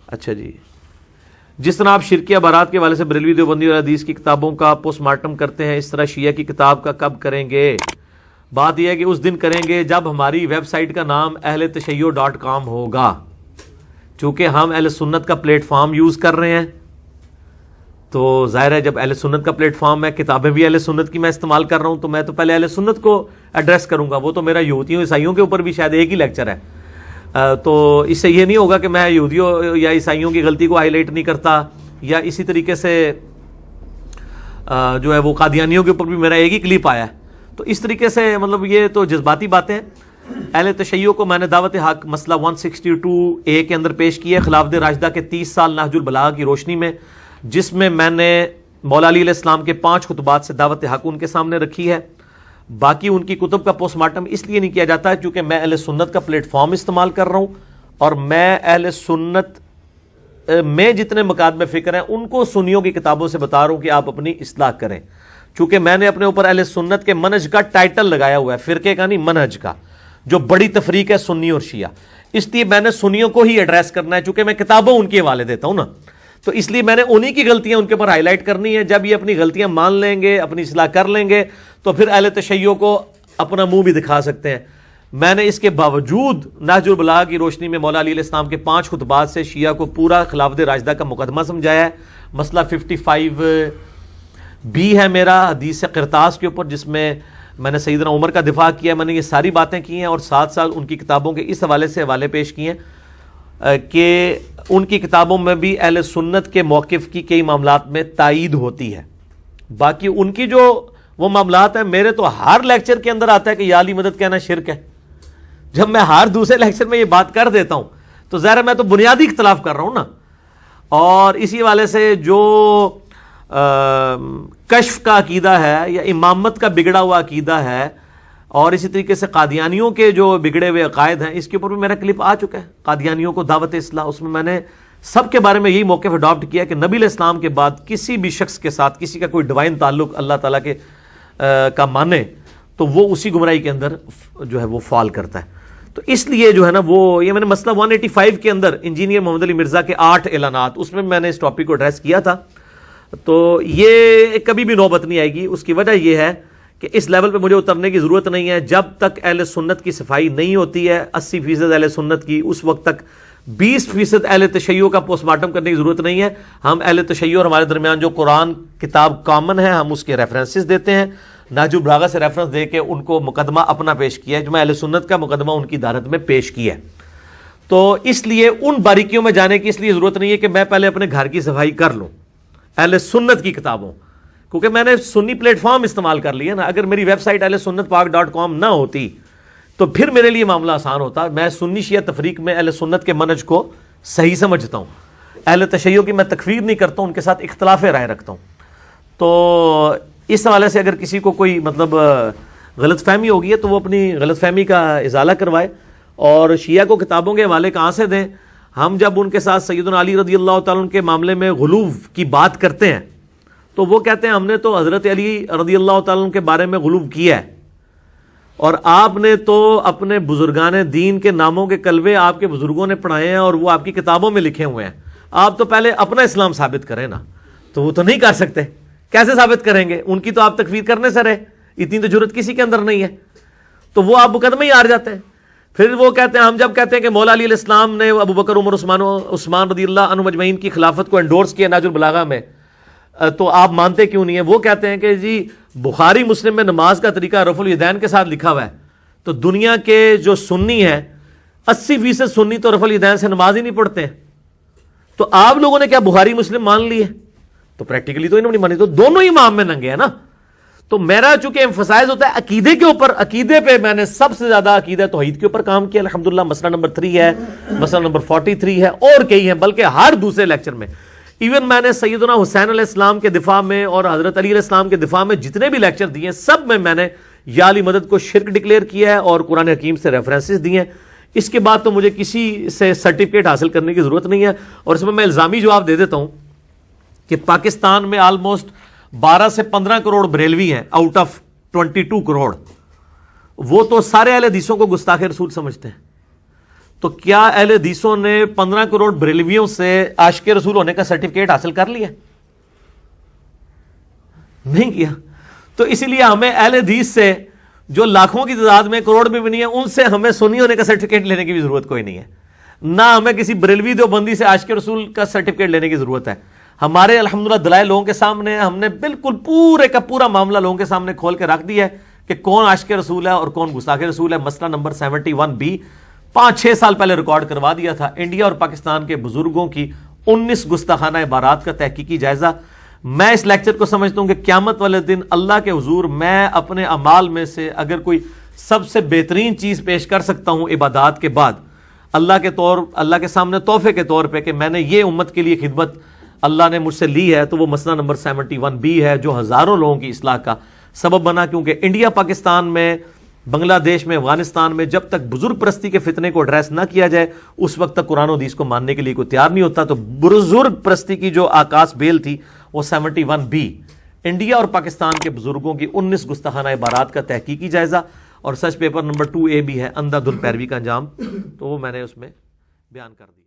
اچھا جی، جس طرح آپ شرکیہ بارات کے حوالے سے بریلوی دیوبندی اور حدیث کی کتابوں کا پوسٹ مارٹم کرتے ہیں، اس طرح شیعہ کی کتاب کا کب کریں گے؟ بات یہ ہے کہ اس دن کریں گے جب ہماری ویب سائٹ کا نام اہلتشیع.com ہوگا، چونکہ ہم اہل سنت کا پلیٹ فارم یوز کر رہے ہیں، تو ظاہر ہے جب اہل سنت کا پلیٹ فارم ہے، کتابیں بھی اہل سنت کی میں استعمال کر رہا ہوں، تو میں تو پہلے اہل سنت کو ایڈریس کروں گا۔ وہ تو میرا یہودیوں عیسائیوں کے اوپر بھی شاید ایک ہی لیکچر ہے، تو اس سے یہ نہیں ہوگا کہ میں یہودیوں یا عیسائیوں کی غلطی کو ہائی لائٹ نہیں کرتا، یا اسی طریقے سے جو ہے وہ قادیانیوں کے اوپر بھی میرا ایک ہی کلپ آیا ہے۔ تو اس طریقے سے مطلب یہ تو جذباتی باتیں۔ اہل تشیع کو میں نے دعوت حق مسئلہ 162A کے اندر پیش کیا ہے، خلافت راشدہ کے 30 سال نہج البلاغہ کی روشنی میں، جس میں میں نے مولا علی علیہ السلام کے 5 خطبات سے دعوت حق ان کے سامنے رکھی ہے۔ باقی ان کی کتب کا پوسٹ مارٹم اس لیے نہیں کیا جاتا ہے کیونکہ میں اہل سنت کا پلیٹ فارم استعمال کر رہا ہوں، اور میں اہل سنت میں جتنے مقادم فکر ہیں ان کو سنیوں کی کتابوں سے بتا رہا ہوں کہ آپ اپنی اصلاح کریں، چونکہ میں نے اپنے اوپر اہل سنت کے منہج کا ٹائٹل لگایا ہوا ہے، فرقے کا نہیں، منہج کا، جو بڑی تفریق ہے سنی اور شیعہ، اس لیے میں نے سنیوں کو ہی ایڈریس کرنا ہے، چونکہ میں کتابوں ان کے حوالے دیتا ہوں نا، تو اس لیے میں نے انہی کی غلطیاں ان کے اوپر ہائی لائٹ کرنی ہے۔ جب یہ اپنی غلطیاں مان لیں گے، اپنی اصلاح کر لیں گے، تو پھر اہل تشیع کو اپنا منہ بھی دکھا سکتے ہیں۔ میں نے اس کے باوجود نہج البلاغہ کی روشنی میں مولا علی علیہ السلام کے 5 خطبات سے شیعہ کو پورا خلافت راشدہ کا مقدمہ سمجھایا ہے۔ مسئلہ 55B ہے میرا حدیث قرطاس کے اوپر، جس میں میں نے سیدنا عمر کا دفاع کیا، میں نے یہ ساری باتیں کی ہیں، اور ساتھ ساتھ ان کی کتابوں کے اس حوالے سے حوالے پیش کیے ہیں کہ ان کی کتابوں میں بھی اہل سنت کے موقف کی کئی معاملات میں تائید ہوتی ہے۔ باقی ان کی جو وہ معاملات ہیں، میرے تو ہر لیکچر کے اندر آتا ہے کہ یا علی مدد کہنا شرک ہے۔ جب میں ہر دوسرے لیکچر میں یہ بات کر دیتا ہوں تو ظاہر ہے میں تو بنیادی اختلاف کر رہا ہوں نا، اور اسی والے سے جو کشف کا عقیدہ ہے یا امامت کا بگڑا ہوا عقیدہ ہے، اور اسی طریقے سے قادیانیوں کے جو بگڑے ہوئے عقائد ہیں، اس کے اوپر بھی میرا کلپ آ چکا ہے، قادیانیوں کو دعوت اصلاح، اس میں میں نے سب کے بارے میں یہی موقف اڈاپٹ کیا کہ نبی علیہ السلام کے بعد کسی بھی شخص کے ساتھ کسی کا کوئی ڈیوائن تعلق اللہ تعالیٰ کے کا مانے تو وہ اسی گمراہی کے اندر جو ہے وہ فال کرتا ہے۔ تو اس لیے جو ہے نا وہ یہ میں نے مسئلہ 185 کے اندر انجینئر محمد علی مرزا کے 8 اعلانات، اس میں نے اس ٹاپک کو ایڈریس کیا تھا، تو یہ کبھی بھی نوبت نہیں آئے گی۔ اس کی وجہ یہ ہے کہ اس لیول پہ مجھے اترنے کی ضرورت نہیں ہے، جب تک اہل سنت کی صفائی نہیں ہوتی ہے 80% اہل سنت کی، اس وقت تک 20% اہل تشیع کا پوسٹ مارٹم کرنے کی ضرورت نہیں ہے۔ ہم اہل تشیع اور ہمارے درمیان جو قرآن کتاب کامن ہے، ہم اس کے ریفرنسز دیتے ہیں، نہج البلاغہ سے ریفرنس دے کے ان کو مقدمہ اپنا پیش کیا ہے، جو میں اہل سنت کا مقدمہ ان کی دارت میں پیش کیا ہے۔ تو اس لیے ان باریکیوں میں جانے کی اس لیے ضرورت نہیں ہے کہ میں پہلے اپنے گھر کی صفائی کر لوں اہل سنت کی کتابوں، کیونکہ میں نے سنی پلیٹ فارم استعمال کر لیا نا۔ اگر میری ویب سائٹ اہل سنت پاک.com نہ ہوتی تو پھر میرے لیے معاملہ آسان ہوتا۔ میں سنی شیعہ تفریق میں اہل سنت کے منہج کو صحیح سمجھتا ہوں، اہل تشیع کی میں تکفیر نہیں کرتا ہوں، ان کے ساتھ اختلاف رائے رکھتا ہوں۔ تو اس حوالے سے اگر کسی کو کوئی مطلب غلط فہمی ہوگی ہے تو وہ اپنی غلط فہمی کا ازالہ کروائے، اور شیعہ کو کتابوں کے حوالے کہاں سے دیں؟ ہم جب ان کے ساتھ سیدنا علی رضی اللہ تعالیٰ عنہ کے معاملے میں غلو کی بات کرتے ہیں تو وہ کہتے ہیں ہم نے تو حضرت علی رضی اللہ تعالیٰ عنہ کے بارے میں غلو کیا ہے، اور آپ نے تو اپنے بزرگان دین کے ناموں کے کلمے آپ کے بزرگوں نے پڑھائے ہیں اور وہ آپ کی کتابوں میں لکھے ہوئے ہیں، آپ تو پہلے اپنا اسلام ثابت کریں نا۔ تو وہ تو نہیں کر سکتے، کیسے ثابت کریں گے؟ ان کی تو آپ تکفیر کرنے سے رہے، اتنی تو جرت کسی کے اندر نہیں ہے، تو وہ آپ مقدمے ہی ہار جاتے ہیں۔ پھر وہ کہتے ہیں ہم جب کہتے ہیں کہ مولا علی علیہ السلام نے ابو بکر عمر عثمان رضی اللہ عنہ مجمعین کی خلافت کو انڈورس کیا نہج البلاغہ میں، تو آپ مانتے کیوں نہیں ہیں؟ وہ کہتے ہیں کہ جی بخاری مسلم میں نماز کا طریقہ رفع الیدین کے ساتھ لکھا ہوا ہے، تو دنیا کے جو سنی ہیں 80% سنی تو رفع الیدین سے نماز ہی نہیں پڑھتے ہیں، تو آپ لوگوں نے کیا بخاری مسلم مان لی ہے؟ تو پریکٹیکلی تو انہوں نے مانی، تو دونوں ہی امام میں ننگے ہیں نا۔ تو میرا چونکہ ایمفسائز ہوتا ہے عقیدے کے اوپر، عقیدے پہ میں نے سب سے زیادہ عقیدہ توحید کے اوپر کام کیا الحمدللہ۔ مسئلہ نمبر 3 ہے، مسئلہ نمبر 43 ہے، اور کئی ہیں، بلکہ ہر دوسرے لیکچر میں ایون میں نے سیدنا حسین علیہ السلام کے دفاع میں اور حضرت علی علیہ السلام کے دفاع میں جتنے بھی لیکچر دیے سب میں نے یا علی مدد کو شرک ڈکلیئر کیا ہے اور قرآن حکیم سے ریفرنسز دیے ہیں۔ اس کے بعد تو مجھے کسی سے سرٹیفکیٹ حاصل کرنے کی ضرورت نہیں ہے، اور اس میں الزامی جواب دے دیتا ہوں کہ پاکستان میں آلموسٹ 12 سے 15 کروڑ بریلوی ہیں آؤٹ آف 22 کروڑ، وہ تو سارے اہل حدیثوں کو گستاخ رسول سمجھتے ہیں۔ تو کیا اہل حدیثوں نے 15 کروڑ بریلویوں سے عاشق رسول ہونے کا سرٹیفکیٹ حاصل کر لیا؟ نہیں کیا. تو اسی لیے ہمیں اہل حدیث سے جو لاکھوں کی تعداد میں، کروڑ میں بھی نہیں ہے، ان سے ہمیں سنی ہونے کا سرٹیفکیٹ لینے کی بھی ضرورت کوئی نہیں ہے. نہ ہمیں کسی بریلوی دیوبندی سے عاشق رسول کا سرٹیفکیٹ لینے کی ضرورت ہے. ہمارے الحمدللہ دلائل لوگوں کے سامنے، ہم نے بالکل پورے کا پورا معاملہ لوگوں کے سامنے کھول کے رکھ دیا ہے کہ کون عاشق رسول ہے اور کون گستاخ رسول ہے. مسئلہ نمبر 71B 5-6 سال پہلے ریکارڈ کروا دیا تھا. انڈیا اور پاکستان کے بزرگوں کی 19 گستاخانہ عبارات کا تحقیقی جائزہ. میں اس لیکچر کو سمجھتا ہوں کہ قیامت والے دن اللہ کے حضور میں اپنے اعمال میں سے اگر کوئی سب سے بہترین چیز پیش کر سکتا ہوں عبادات کے بعد، اللہ کے سامنے تحفے کے طور پہ کہ میں نے یہ امت کے لیے خدمت اللہ نے مجھ سے لی ہے، تو وہ مسئلہ نمبر 71B ہے جو ہزاروں لوگوں کی اصلاح کا سبب بنا. کیونکہ انڈیا، پاکستان میں، بنگلہ دیش میں، افغانستان میں جب تک بزرگ پرستی کے فتنے کو ایڈریس نہ کیا جائے اس وقت تک قرآن و حدیث کو ماننے کے لیے کوئی تیار نہیں ہوتا. تو بزرگ پرستی کی جو آکاش بیل تھی وہ 71B انڈیا اور پاکستان کے بزرگوں کی 19 گستاخانہ عبارات کا تحقیقی جائزہ، اور سچ پیپر نمبر 2A بھی ہے اندھا دھند پیروی کا انجام، تو وہ میں نے اس میں بیان کر دیا.